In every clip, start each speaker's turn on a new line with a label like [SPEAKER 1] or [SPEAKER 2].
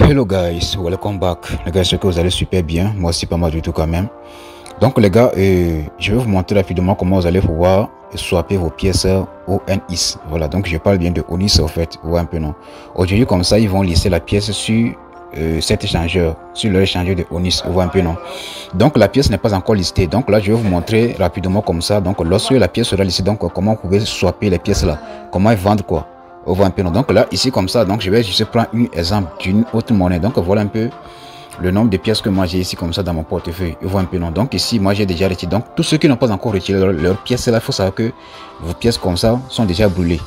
[SPEAKER 1] Hello guys, welcome back. Les gars, j'espère que vous allez super bien. Moi aussi pas mal du tout quand même. Donc les gars, je vais vous montrer rapidement comment vous allez pouvoir swapper vos pièces ONIS. Voilà, donc je parle bien de ONIS en fait, ou un peu non. Aujourd'hui comme ça, ils vont lister la pièce sur cet échangeur, sur leur échangeur de ONIS, ou un peu non. Donc la pièce n'est pas encore listée. Donc là, je vais vous montrer rapidement comme ça. Donc lorsque la pièce sera listée, donc comment vous pouvez swapper les pièces là, comment vendre quoi. Donc là, ici comme ça, donc je vais juste prendre un exemple d'une autre monnaie. Donc voilà un peu le nombre de pièces que moi j'ai ici comme ça dans mon portefeuille. Un peu non. Donc ici, moi j'ai déjà retiré. Donc tous ceux qui n'ont pas encore retiré leurs pièces là, il faut savoir que vos pièces comme ça sont déjà brûlées.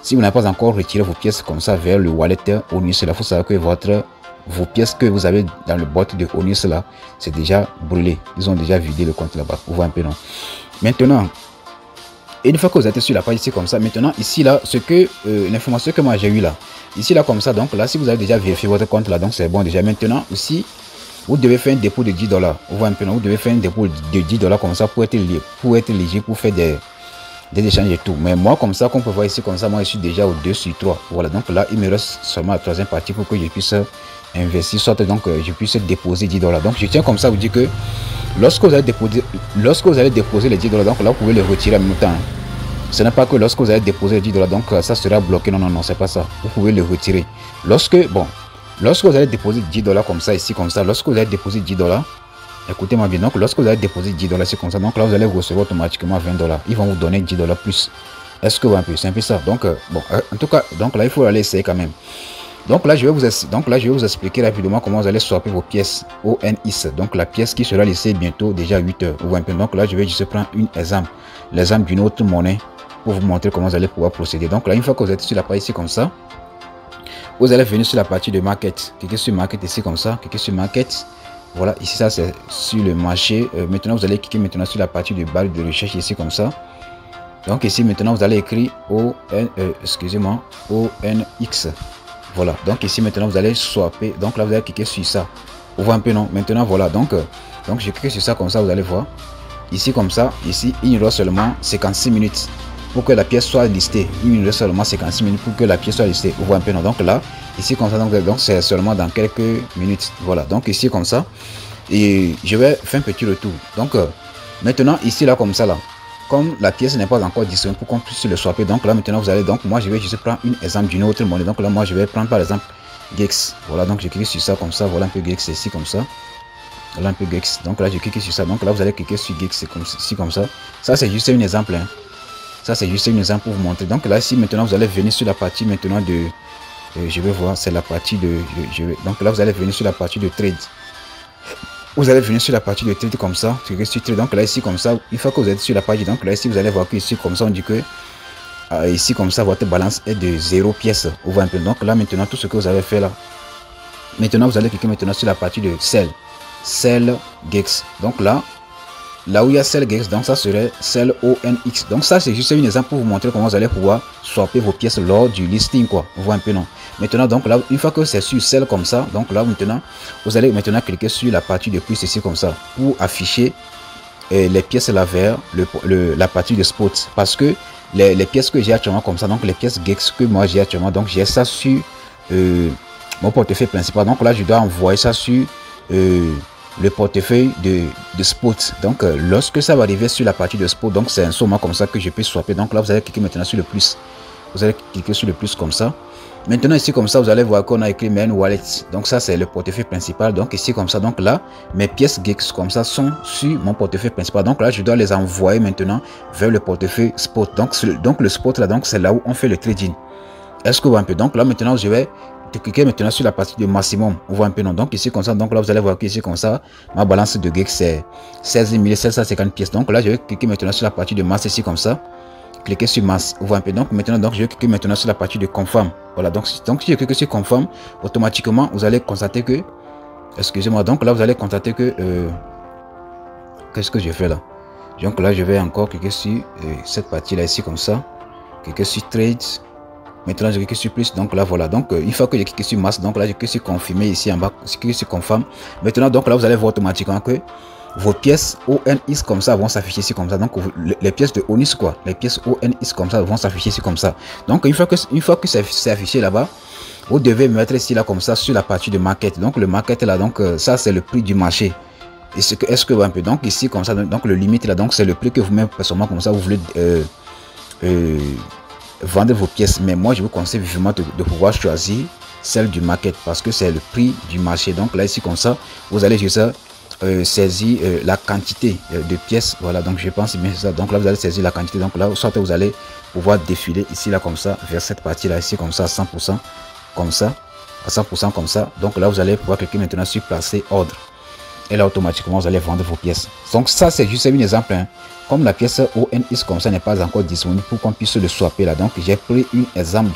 [SPEAKER 1] Si vous n'avez pas encore retiré vos pièces comme ça vers le wallet ONIS, il faut savoir que vos pièces que vous avez dans le boîte de ONIS là, c'est déjà brûlé. Ils ont déjà vidé le compte là-bas. Un peu non. Maintenant, une fois que vous êtes sur la page ici comme ça, maintenant ici là, l'information que moi j'ai eu là, ici là comme ça, donc là si vous avez déjà vérifié votre compte là, donc c'est bon déjà. Maintenant aussi, vous devez faire un dépôt de 10 $. Vous devez faire un dépôt de 10 $ comme ça pour être éligible pour faire des échanges et tout. Mais moi comme ça, qu'on peut voir ici comme ça, moi je suis déjà au 2 sur 3. Voilà, donc là il me reste seulement la troisième partie pour que je puisse investir, soit donc je puisse déposer 10 $. Donc je tiens comme ça vous dire que lorsque vous allez déposer les 10 $, donc là vous pouvez les retirer en même temps. Ce n'est pas que lorsque vous allez déposer les 10 $, donc ça sera bloqué. Non, c'est pas ça. Vous pouvez le retirer. Lorsque vous allez déposer 10 $ comme ça, ici comme ça, lorsque vous allez déposer 10 $, écoutez-moi bien, donc lorsque vous allez déposer 10 $, c'est comme ça, donc là vous allez recevoir automatiquement 20 $. Ils vont vous donner 10 $ plus. Est-ce que vous un peu, c'est un peu ça. Donc en tout cas, donc là il faut aller essayer quand même. Donc là, je vais vous expliquer rapidement comment vous allez swapper vos pièces ONIS. Donc la pièce qui sera listée bientôt déjà 8 h ou un peu. Donc là, je vais juste prendre l'exemple d'une autre monnaie pour vous montrer comment vous allez pouvoir procéder. Donc là, une fois que vous êtes sur la page ici comme ça, vous allez venir sur la partie de market. Cliquez sur market ici comme ça, cliquez sur market. Voilà, ici ça c'est sur le marché. Maintenant, vous allez cliquer maintenant sur la partie de barre de recherche ici comme ça. Donc ici maintenant, vous allez écrire ONX. Voilà, donc ici maintenant vous allez swapper, donc là vous allez cliquer sur ça. Vous voyez un peu non. Maintenant voilà, donc je clique sur ça comme ça, vous allez voir. Ici comme ça, ici il nous reste seulement 56 minutes pour que la pièce soit listée. Il nous reste seulement 56 minutes pour que la pièce soit listée. Vous voyez un peu non. Donc là, ici comme ça, donc c'est seulement dans quelques minutes. Voilà, donc ici comme ça. Et je vais faire un petit retour. Donc maintenant ici là comme ça là. Comme la pièce n'est pas encore disponible pour qu'on puisse le swapper, donc là maintenant vous allez, donc moi je vais juste prendre un exemple d'une autre monnaie. Donc là moi je vais prendre par exemple Gex. Voilà, donc je clique sur ça comme ça. Voilà un peu Gex ici comme ça. Voilà un peu Gex. Donc là je clique sur ça. Donc là vous allez cliquer sur Gex ici comme ça. Ça c'est juste un exemple. Hein. Ça c'est juste un exemple pour vous montrer. Donc là ici maintenant vous allez venir sur la partie maintenant de je vais voir, c'est la partie de donc là vous allez venir sur la partie de trade. Vous allez venir sur la partie de trade comme ça, donc là ici comme ça, une fois que vous êtes sur la page, donc là ici vous allez voir que ici comme ça on dit que ici comme ça votre balance est de 0 pièces. Donc là maintenant tout ce que vous avez fait là, maintenant vous allez cliquer maintenant sur la partie de Sell Gex. Donc là où il y a Sell Gex, donc ça serait Sell ONX. Donc ça c'est juste un exemple pour vous montrer comment vous allez pouvoir swapper vos pièces lors du listing quoi. Vous voyez un peu non. Maintenant donc là une fois que c'est sur Sell comme ça, donc là maintenant vous allez maintenant cliquer sur la partie de plus ici comme ça pour afficher les pièces là vers la partie de spot, parce que les pièces que j'ai actuellement comme ça, donc les pièces Gex que moi j'ai actuellement, donc j'ai ça sur mon portefeuille principal. Donc là je dois envoyer ça sur le portefeuille de spot. Donc lorsque ça va arriver sur la partie de spot, donc c'est un moment comme ça que je peux swapper. Donc là vous allez cliquer maintenant sur le plus, vous allez cliquer sur le plus comme ça. Maintenant ici comme ça vous allez voir qu'on a écrit main wallet. Donc ça c'est le portefeuille principal. Donc ici comme ça, donc là mes pièces Gex comme ça sont sur mon portefeuille principal. Donc là je dois les envoyer maintenant vers le portefeuille spot. Donc le spot là, donc c'est là où on fait le trading. Est-ce que vous voyez un peu? Donc là maintenant je vais cliquer maintenant sur la partie de maximum. Vous voyez un peu non. Donc ici comme ça, donc là vous allez voir qu'ici comme ça ma balance de Gex c'est 16 750 pièces. Donc là je vais cliquer maintenant sur la partie de masse ici comme ça. Cliquez sur masse. Vous voyez un peu. Donc maintenant donc je vais cliquer maintenant sur la partie de confirm. Voilà, donc si je clique sur confirm, automatiquement vous allez constater que, excusez-moi, donc là vous allez constater que qu'est-ce que je fais là? Donc là je vais encore cliquer sur cette partie là ici comme ça, cliquer sur trade. Maintenant je clique sur plus. Donc là voilà, donc une fois que j'ai cliqué sur masse, donc là je clique sur confirmer ici en bas, je clique sur confirm. Maintenant donc là vous allez voir automatiquement que vos pièces ONX comme ça vont s'afficher ici comme ça. Donc les pièces de ONIS quoi, les pièces ONX comme ça vont s'afficher ici comme ça. Donc une fois que c'est affiché là-bas, vous devez mettre ici là comme ça sur la partie de market. Donc le market là, donc ça c'est le prix du marché. Est-ce que un peu, donc ici comme ça, donc le limite là, donc c'est le prix que vous-même personnellement comme ça vous voulez vendre vos pièces. Mais moi je vous conseille vivement de pouvoir choisir celle du market parce que c'est le prix du marché. Donc là ici comme ça, vous allez juste saisir la quantité de pièces. Voilà, donc je pense bien ça. Donc là vous allez saisir la quantité. Donc là soit vous allez pouvoir défiler ici là comme ça vers cette partie là ici comme ça à 100% comme ça à 100% comme ça. Donc là vous allez pouvoir cliquer maintenant sur placer ordre et là automatiquement vous allez vendre vos pièces. Donc ça c'est juste un exemple hein. Comme la pièce ONX comme ça n'est pas encore disponible pour qu'on puisse le swapper là, donc j'ai pris un exemple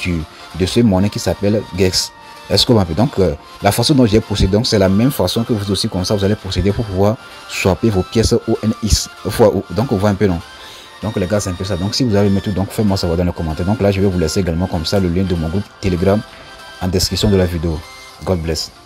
[SPEAKER 1] de ce monnaie qui s'appelle Gex. Est-ce que vous m'appelez? Donc la façon dont j'ai procédé, donc c'est la même façon que vous aussi comme ça vous allez procéder pour pouvoir swapper vos pièces ONX. Donc on voit un peu non. Donc les gars c'est un peu ça. Donc si vous avez aimé tout, donc faites-moi savoir dans les commentaires. Donc là je vais vous laisser également comme ça le lien de mon groupe Telegram en description de la vidéo. God bless.